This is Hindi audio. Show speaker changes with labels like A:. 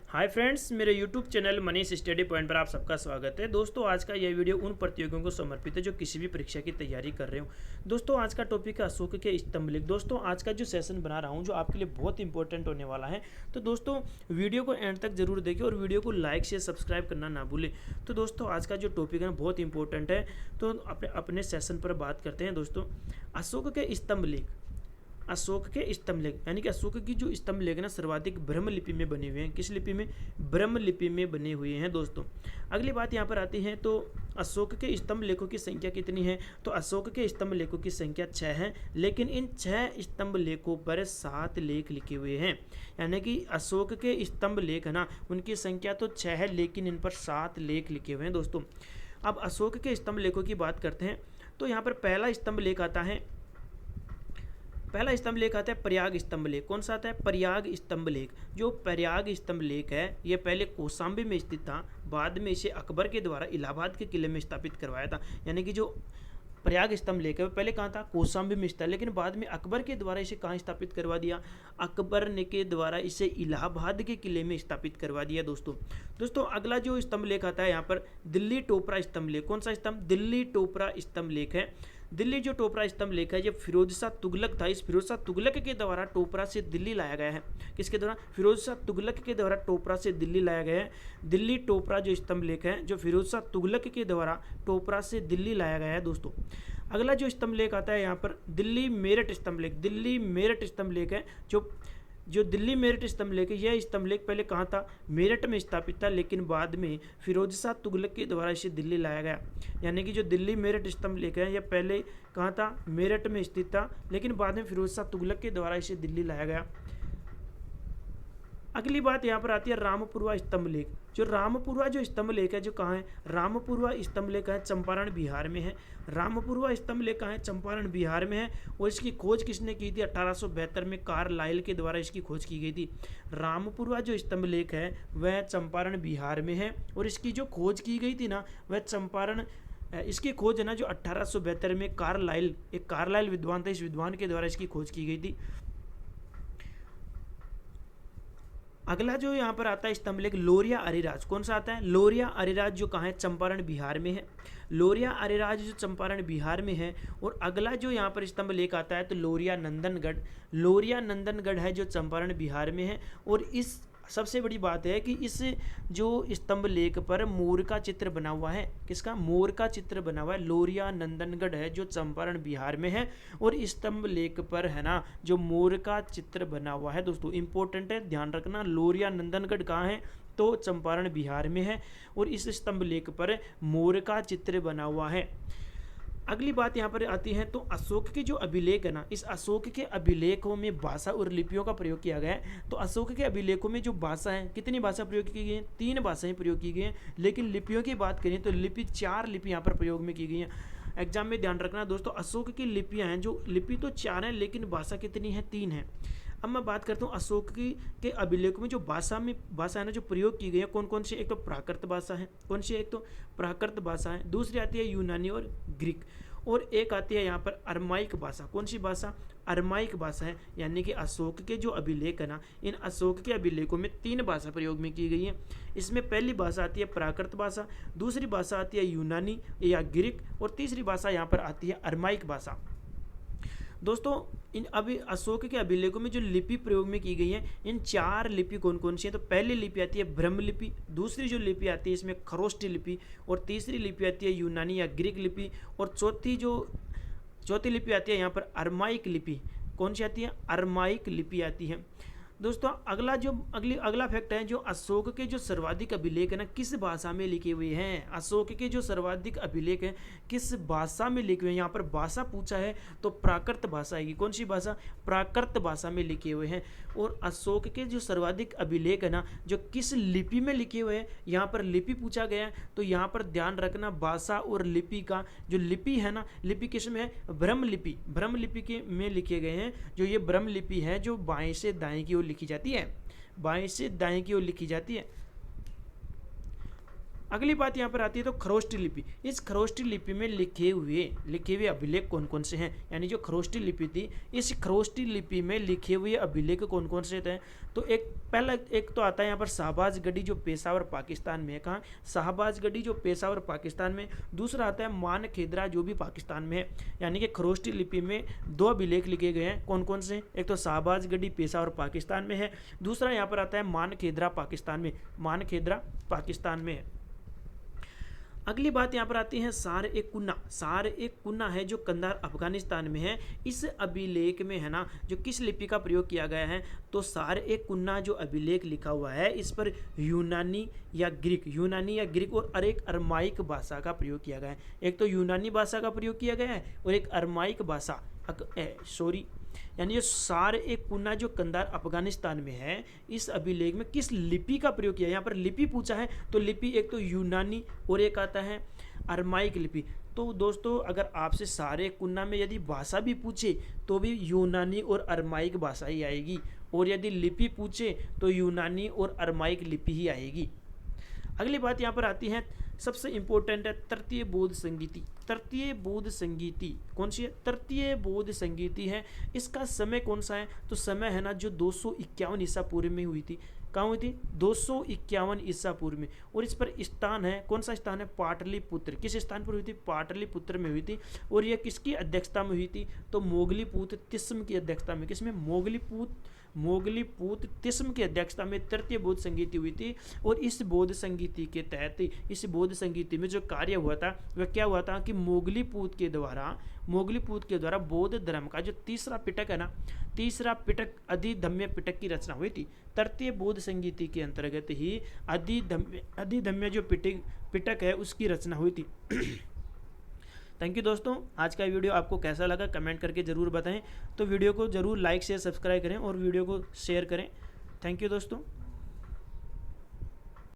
A: हाय फ्रेंड्स, मेरे YouTube channel Manish study point पर आप सबका स्वागत है। दोस्तों, आज का यह वीडियो उन प्रतियोगियों को समर्पित है जो किसी भी परीक्षा की तैयारी कर रहे हो। दोस्तों, आज का टॉपिक है अशोक के स्तंभ लेख। दोस्तों, आज का जो सेशन बना रहा हूं जो आपके लिए बहुत इंपॉर्टेंट होने वाला है। तो दोस्तों, वीडियो को एंड तक जरूर देखें और वीडियो को लाइक शेयर सब्सक्राइब करना ना भूलें। तो दोस्तों, आज का जो टॉपिक है बहुत इंपॉर्टेंट है। तो अपने सेशन पर बात करते हैं। दोस्तों, अशोक के स्तंभ लेख। अशोक के स्तंभ लेख यानी कि अशोक की जो स्तंभ लेख ना सर्वाधिक ब्रह्म लिपि में बने हुए हैं। किस लिपि में? ब्रह्म लिपि में बने हुए हैं। दोस्तों, अगली बात यहाँ पर आती है। तो अशोक के स्तंभ लेखों की संख्या कितनी है? तो अशोक के स्तंभ लेखों की संख्या 6 है, लेकिन इन 6 स्तंभ लेखों पर 7 लेख लिखे हुए हैं। यानी कि अशोक के स्तंभ लेख है ना, उनकी संख्या तो 6 है, लेकिन इन पर 7 लेख लिखे हुए हैं। दोस्तों, अब अशोक के स्तंभ लेखों की बात करते हैं। तो यहाँ पर पहला स्तंभ लेख आता है। पहला स्तंभ लेख आता है प्रयाग स्तंभ लेख। कौन सा आता है? प्रयाग स्तंभ लेख। जो प्रयाग स्तंभ लेख है ये पहले कौशाम्बी में स्थित था, बाद में इसे अकबर के द्वारा इलाहाबाद के किले में स्थापित करवाया था। यानी कि जो प्रयाग स्तंभ लेख है वो पहले कहाँ था? कौशाम्बी में स्थित था, लेकिन बाद में अकबर के द्वारा इसे कहाँ स्थापित करवा दिया? अकबर ने के द्वारा इसे इलाहाबाद के किले में स्थापित करवा दिया। दोस्तों अगला जो स्तंभ लेख आता है यहाँ पर दिल्ली टोपरा स्तंभ लेख। कौन सा स्तंभ? दिल्ली टोपरा स्तंभ लेख है। दिल्ली जो टोपरा स्तंभ लेख है, जब फिरोज शाह तुगलक था, इस फिरोज शाह तुगलक के द्वारा टोपरा से दिल्ली लाया गया है। किसके द्वारा? फिरोज शाह तुगलक के द्वारा टोपरा से दिल्ली लाया गया है। दिल्ली टोपरा जो स्तंभ लेख है, जो फिरोज शाह तुगलक के द्वारा टोपरा से दिल्ली लाया गया है। दोस्तों, अगला जो स्तंभ लेख आता है यहाँ पर दिल्ली मेरठ स्तंभ लेख। दिल्ली मेरठ स्तंभ लेख है। जो दिल्ली मेरठ स्तंभ लेख है, यह स्तंभ लेख पहले कहाँ था? मेरठ में स्थापित था, लेकिन बाद में फिरोज शाह तुगलक के द्वारा इसे दिल्ली लाया गया। यानी कि जो दिल्ली मेरठ स्तंभ लेख है यह पहले कहाँ था? मेरठ में स्थित था, लेकिन बाद में फिरोज शाह तुगलक के द्वारा इसे दिल्ली लाया गया। अगली बात यहाँ पर आती है रामपुरवा स्तंभ लेख। जो रामपुरवा जो स्तंभ लेख है जो कहाँ है? रामपुरवा स्तंभ लेख है चंपारण बिहार में है। रामपुरवा स्तंभ लेख कहाँ है? चंपारण बिहार में है। और इसकी खोज किसने की थी? 1872 में कार्लाइल के द्वारा इसकी खोज की गई थी। रामपुरवा जो स्तंभ लेख है वह चंपारण बिहार में है, और इसकी जो खोज की गई थी ना वह चंपारण इसकी खोज है ना जो 1872 में कार्लाइल विद्वान था, इस विद्वान के द्वारा इसकी खोज की गई थी। अगला जो यहाँ पर आता है स्तंभ लेख लोरिया अरिराज। कौन सा आता है? लोरिया अरिराज जो कहाँ है? चंपारण बिहार में है। लोरिया अरिराज जो चंपारण बिहार में है। और अगला जो यहाँ पर स्तंभ लेख आता है तो लोरिया नंदनगढ़। लोरिया नंदनगढ़ है जो चंपारण बिहार में है। और इस सबसे बड़ी बात है कि इस जो स्तंभ लेख पर मोर का चित्र बना हुआ है। किसका? मोर का चित्र बना हुआ है। लोरिया नंदनगढ़ है जो चंपारण बिहार में है, और स्तंभ लेख पर है ना जो मोर का चित्र बना हुआ है। दोस्तों इंपॉर्टेंट है, ध्यान रखना। लोरिया नंदनगढ़ कहाँ है? तो चंपारण बिहार में है, और इस स्तंभ लेख पर मोर का चित्र बना हुआ है। अगली बात यहाँ पर आती है। तो अशोक के जो अभिलेख है ना, इस अशोक के अभिलेखों में भाषा और लिपियों का प्रयोग किया गया है। तो अशोक के अभिलेखों में जो भाषा है, कितनी भाषा प्रयोग की गई है? 3 भाषाएं प्रयोग की गई हैं। लेकिन लिपियों की बात करें तो 4 लिपि यहाँ पर प्रयोग में की गई हैं। एग्जाम में ध्यान रखना दोस्तों, अशोक की लिपियाँ हैं, जो लिपि तो 4 हैं, लेकिन भाषा कितनी है? 3 है। अब मैं बात करता हूँ अशोक के अभिलेखों में जो भाषा है ना जो प्रयोग की गई है, कौन कौन सी? एक तो प्राकृत भाषा है। कौन सी? एक तो प्राकृत भाषा है। दूसरी आती है यूनानी और ग्रीक, और एक आती है यहाँ पर अरमाइक भाषा। कौन सी भाषा? अरमाइक भाषा है। यानी कि अशोक के जो अभिलेख है ना, इन अशोक के अभिलेखों में 3 भाषा प्रयोग में की गई है। इसमें पहली भाषा आती है प्राकृत भाषा, दूसरी भाषा आती है यूनानी या ग्रीक, और तीसरी भाषा यहाँ पर आती है अरमाइक भाषा। दोस्तों, इन अभी अशोक के अभिलेखों में जो लिपि प्रयोग में की गई है, इन 4 लिपि कौन कौन सी है? तो पहली लिपि आती है ब्रह्म लिपि, दूसरी जो लिपि आती है इसमें खरोष्टी लिपि, और तीसरी लिपि आती है यूनानी या ग्रीक लिपि, और चौथी लिपि आती है यहाँ पर अरमाइक लिपि। कौन सी आती है? अरमाइक लिपि आती है। दोस्तों, अगला फैक्ट है जो अशोक के जो सर्वाधिक अभिलेख है ना किस भाषा में लिखे हुए हैं? अशोक के जो सर्वाधिक अभिलेख हैं किस भाषा में लिखे हुए हैं? यहाँ पर भाषा पूछा है तो प्राकृत भाषा आएगी। कौन सी भाषा? प्राकृत भाषा में लिखे हुए हैं। और अशोक के जो सर्वाधिक अभिलेख है ना जो किस लिपि में लिखे हुए हैं, यहाँ पर लिपि पूछा गया है, तो यहाँ पर ध्यान रखना भाषा और लिपि का। जो लिपि है ना, लिपि किस में है? ब्रह्म लिपि के में लिखे गए हैं। जो ये ब्रह्म लिपि है जो बाएं से दाएं की ओर लिखी जाती है, बाएं से दाएं की ओर लिखी जाती है। अगली बात यहाँ पर आती है तो खरोष्टी लिपि। इस खरोष्टी लिपि में लिखे हुए अभिलेख कौन कौन से हैं, यानी जो खरोष्टी लिपि थी, इस खरोष्टी लिपि में लिखे हुए अभिलेख कौन कौन से थे। तो एक तो आता है यहाँ पर शाहबाजगढ़ी जो पेशावर पाकिस्तान में है। कहाँ? शाहबाजगढ़ी जो पेशावर पाकिस्तान में। दूसरा आता है मानखेदरा जो भी पाकिस्तान में है। यानी कि खरोष्टी लिपि में 2 अभिलेख लिखे गए हैं। कौन कौन से? एक तो शाहबाजगढ़ी पेशावर पाकिस्तान में है, दूसरा यहाँ पर आता है मानखेदरा पाकिस्तान में, मानखेदरा पाकिस्तान में है। अगली बात यहाँ पर आती है सार-ए-कुन्ना। सार-ए-कुन्ना है जो कंधार अफगानिस्तान में है। इस अभिलेख में है ना जो किस लिपि का प्रयोग किया गया है, तो सार-ए-कुन्ना जो अभिलेख लिखा हुआ है इस पर यूनानी या ग्रीक और एक अरमाइक भाषा का प्रयोग किया गया है। एक तो यूनानी भाषा का प्रयोग किया गया है और एक अरमाइक भाषा यानी जो सार-ए-कुन्ना जो कंधार अफगानिस्तान में है, इस अभिलेख में किस लिपि का प्रयोग किया है। यहाँ पर लिपि पूछा है तो लिपि एक तो यूनानी और एक आता है अरमाइक लिपि। तो दोस्तों अगर आपसे सार-ए-कुन्ना में यदि भाषा भी पूछे तो भी यूनानी और अरमाइक भाषा ही आएगी, और यदि लिपि पूछे तो यूनानी और अरमाइक लिपि ही आएगी। अगली बात यहाँ पर आती है सबसे इंपॉर्टेंट है तृतीय बौद्ध संगीति। तृतीय बौद्ध संगीति कौन सी है? तृतीय बौद्ध संगीति है। इसका समय कौन सा है? तो समय है ना जो 251 ईसा पूर्व में हुई थी। कहाँ हुई थी? 251 ईसा पूर्व में। और इस पर स्थान है, कौन सा स्थान है? पाटलिपुत्र। किस स्थान पर हुई थी? पाटलिपुत्र में हुई थी। और यह किसकी अध्यक्षता में हुई थी? तो मोगलीपुत्र तिस्म की अध्यक्षता में। किसमें? मोगलीपुत्र तिस्म की अध्यक्षता में तृतीय बौद्ध संगीति हुई थी। और इस बौद्ध संगीति के तहत इस बौद्ध संगीति में जो कार्य हुआ था वह क्या हुआ था कि मोगलीपुत्र के द्वारा बौद्ध धर्म का जो तीसरा पिटक है ना, तीसरा पिटक अधिधम्य पिटक की रचना हुई थी। तृतीय बौद्ध संगीति के अंतर्गत ही अधिधम्य जो पिटक है उसकी रचना हुई थी। थैंक यू दोस्तों, आज का वीडियो आपको कैसा लगा कमेंट करके ज़रूर बताएं। तो वीडियो को ज़रूर लाइक शेयर सब्सक्राइब करें और वीडियो को शेयर करें। थैंक यू दोस्तों।